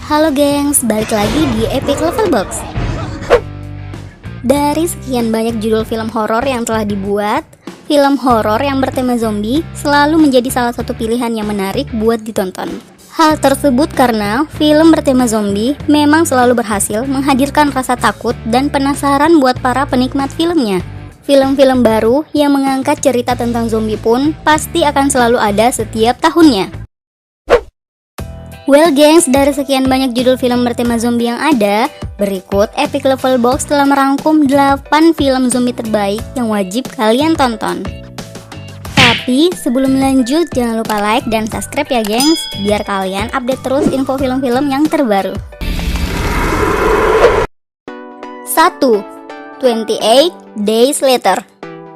Halo gengs, balik lagi di Epic Level Box. Dari sekian banyak judul film horor yang telah dibuat, film horor yang bertema zombie selalu menjadi salah satu pilihan yang menarik buat ditonton. Hal tersebut karena film bertema zombie memang selalu berhasil menghadirkan rasa takut dan penasaran buat para penikmat filmnya. Film-film baru yang mengangkat cerita tentang zombie pun pasti akan selalu ada setiap tahunnya. Well gengs, dari sekian banyak judul film bertema zombie yang ada, berikut Epic Level Box telah merangkum 8 film zombie terbaik yang wajib kalian tonton. Tapi sebelum lanjut, jangan lupa like dan subscribe ya gengs, biar kalian update terus info film-film yang terbaru. 1. 28 Days Later.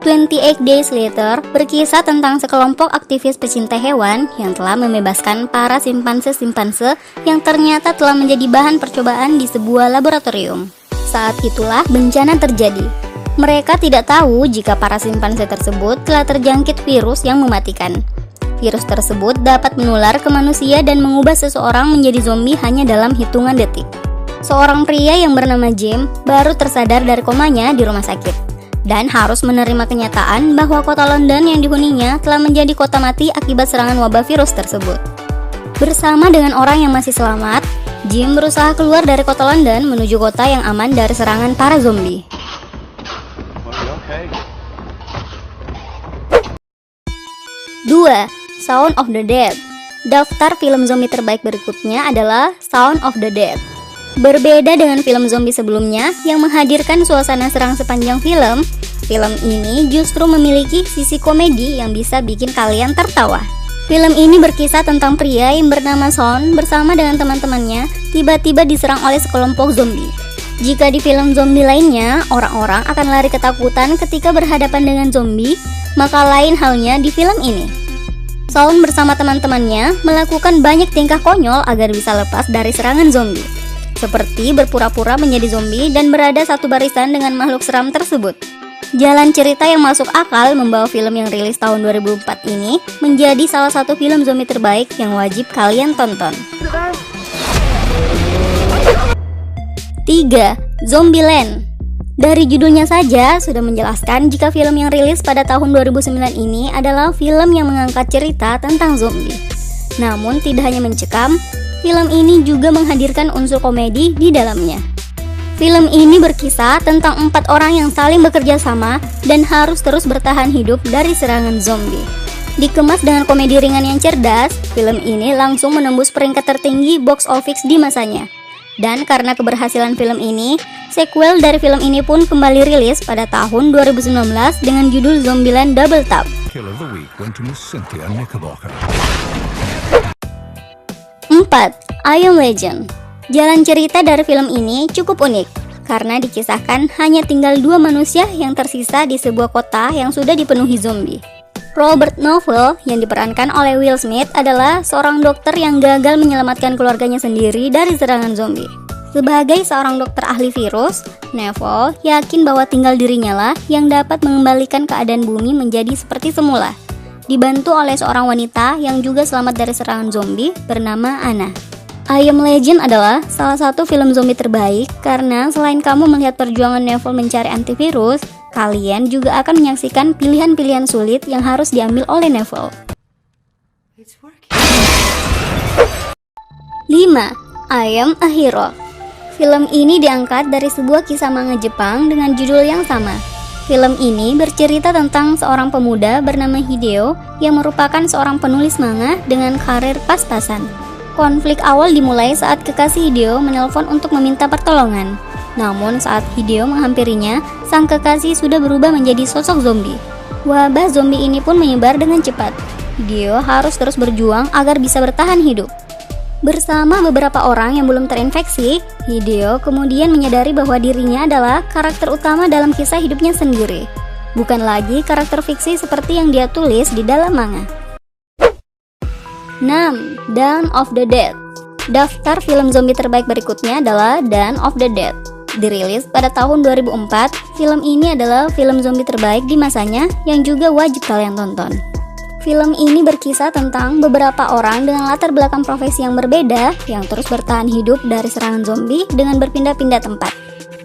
28 Days Later berkisah tentang sekelompok aktivis pecinta hewan yang telah membebaskan para simpanse-simpanse yang ternyata telah menjadi bahan percobaan di sebuah laboratorium. Saat itulah bencana terjadi. Mereka tidak tahu jika para simpanse tersebut telah terjangkit virus yang mematikan. Virus tersebut dapat menular ke manusia dan mengubah seseorang menjadi zombie hanya dalam hitungan detik. Seorang pria yang bernama Jim baru tersadar dari komanya di rumah sakit dan harus menerima kenyataan bahwa kota London yang dihuninya telah menjadi kota mati akibat serangan wabah virus tersebut. Bersama dengan orang yang masih selamat, Jim berusaha keluar dari kota London menuju kota yang aman dari serangan para zombie. 2. Shaun of the Dead. Daftar film zombie terbaik berikutnya adalah Shaun of the Dead. Berbeda dengan film zombie sebelumnya yang menghadirkan suasana serang sepanjang film, film ini justru memiliki sisi komedi yang bisa bikin kalian tertawa. Film ini berkisah tentang pria yang bernama Shaun bersama dengan teman-temannya tiba-tiba diserang oleh sekelompok zombie. Jika di film zombie lainnya, orang-orang akan lari ketakutan ketika berhadapan dengan zombie, maka lain halnya di film ini. Shaun bersama teman-temannya melakukan banyak tingkah konyol agar bisa lepas dari serangan zombie, seperti berpura-pura menjadi zombie dan berada satu barisan dengan makhluk seram tersebut. Jalan cerita yang masuk akal membawa film yang rilis tahun 2004 ini menjadi salah satu film zombie terbaik yang wajib kalian tonton. 3. Zombieland. Dari judulnya saja sudah menjelaskan jika film yang rilis pada tahun 2009 ini adalah film yang mengangkat cerita tentang zombie. Namun tidak hanya mencekam, film ini juga menghadirkan unsur komedi di dalamnya. Film ini berkisah tentang 4 orang yang saling bekerja sama dan harus terus bertahan hidup dari serangan zombie. Dikemas dengan komedi ringan yang cerdas, film ini langsung menembus peringkat tertinggi box office di masanya. Dan karena keberhasilan film ini, sequel dari film ini pun kembali rilis pada tahun 2019 dengan judul Zombieland Double Tap. 4. I Am Legend. Jalan cerita dari film ini cukup unik karena dikisahkan hanya tinggal 2 manusia yang tersisa di sebuah kota yang sudah dipenuhi zombie. Robert Novel yang diperankan oleh Will Smith adalah seorang dokter yang gagal menyelamatkan keluarganya sendiri dari serangan zombie. Sebagai seorang dokter ahli virus, Neville yakin bahwa tinggal dirinya lah yang dapat mengembalikan keadaan bumi menjadi seperti semula, dibantu oleh seorang wanita yang juga selamat dari serangan zombie bernama Anna. I Am Legend adalah salah satu film zombie terbaik karena selain kamu melihat perjuangan Neville mencari antivirus, kalian juga akan menyaksikan pilihan-pilihan sulit yang harus diambil oleh Neville. 5. I Am a Hero. Film ini diangkat dari sebuah kisah manga Jepang dengan judul yang sama. Film ini bercerita tentang seorang pemuda bernama Hideo yang merupakan seorang penulis manga dengan karir pas-pasan. Konflik awal dimulai saat kekasih Hideo menelpon untuk meminta pertolongan. Namun saat Hideo menghampirinya, sang kekasih sudah berubah menjadi sosok zombie. Wabah zombie ini pun menyebar dengan cepat. Hideo harus terus berjuang agar bisa bertahan hidup. Bersama beberapa orang yang belum terinfeksi, Hideo kemudian menyadari bahwa dirinya adalah karakter utama dalam kisah hidupnya sendiri, bukan lagi karakter fiksi seperti yang dia tulis di dalam manga. 6. Dawn of the Dead. Daftar film zombie terbaik berikutnya adalah Dawn of the Dead. Dirilis pada tahun 2004, film ini adalah film zombie terbaik di masanya yang juga wajib kalian tonton. Film ini berkisah tentang beberapa orang dengan latar belakang profesi yang berbeda yang terus bertahan hidup dari serangan zombie dengan berpindah-pindah tempat.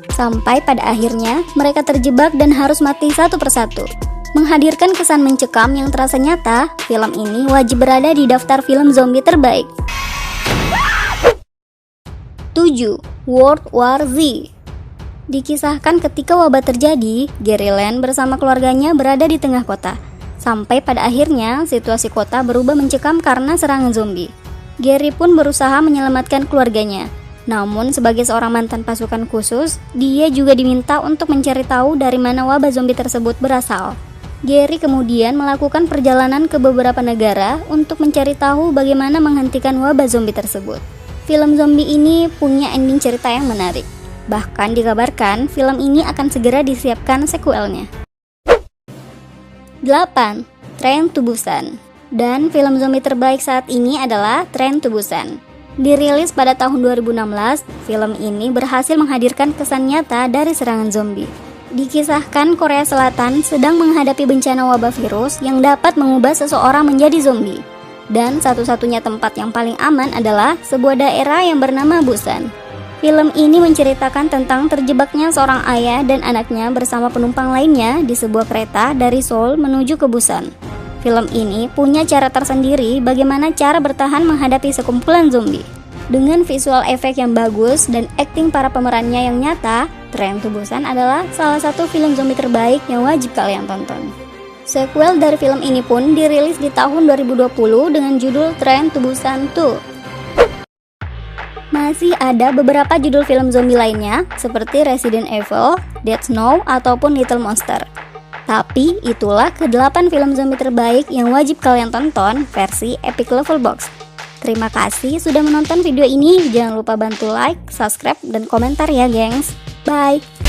Sampai pada akhirnya mereka terjebak dan harus mati satu persatu. Menghadirkan kesan mencekam yang terasa nyata, film ini wajib berada di daftar film zombie terbaik. 7. World War Z. Dikisahkan ketika wabah terjadi, Gary Land bersama keluarganya berada di tengah kota. Sampai pada akhirnya, situasi kota berubah mencekam karena serangan zombie. Gary pun berusaha menyelamatkan keluarganya. Namun, sebagai seorang mantan pasukan khusus, dia juga diminta untuk mencari tahu dari mana wabah zombie tersebut berasal. Gary kemudian melakukan perjalanan ke beberapa negara untuk mencari tahu bagaimana menghentikan wabah zombie tersebut. Film zombie ini punya ending cerita yang menarik. Bahkan dikabarkan film ini akan segera disiapkan sequelnya. 8. Train to Busan. Dan film zombie terbaik saat ini adalah Train to Busan. Dirilis pada tahun 2016, film ini berhasil menghadirkan kesan nyata dari serangan zombie. Dikisahkan Korea Selatan sedang menghadapi bencana wabah virus yang dapat mengubah seseorang menjadi zombie. Dan satu-satunya tempat yang paling aman adalah sebuah daerah yang bernama Busan. Film ini menceritakan tentang terjebaknya seorang ayah dan anaknya bersama penumpang lainnya di sebuah kereta dari Seoul menuju ke Busan. Film ini punya cara tersendiri bagaimana cara bertahan menghadapi sekumpulan zombie. Dengan visual efek yang bagus dan akting para pemerannya yang nyata, Train to Busan adalah salah satu film zombie terbaik yang wajib kalian tonton. Sequel dari film ini pun dirilis di tahun 2020 dengan judul Train to Busan 2. Masih ada beberapa judul film zombie lainnya seperti Resident Evil, Dead Snow, ataupun Little Monster. Tapi itulah ke-8 film zombie terbaik yang wajib kalian tonton versi Epic Level Box. Terima kasih sudah menonton video ini. Jangan lupa bantu like, subscribe, dan komentar ya gengs. Bye!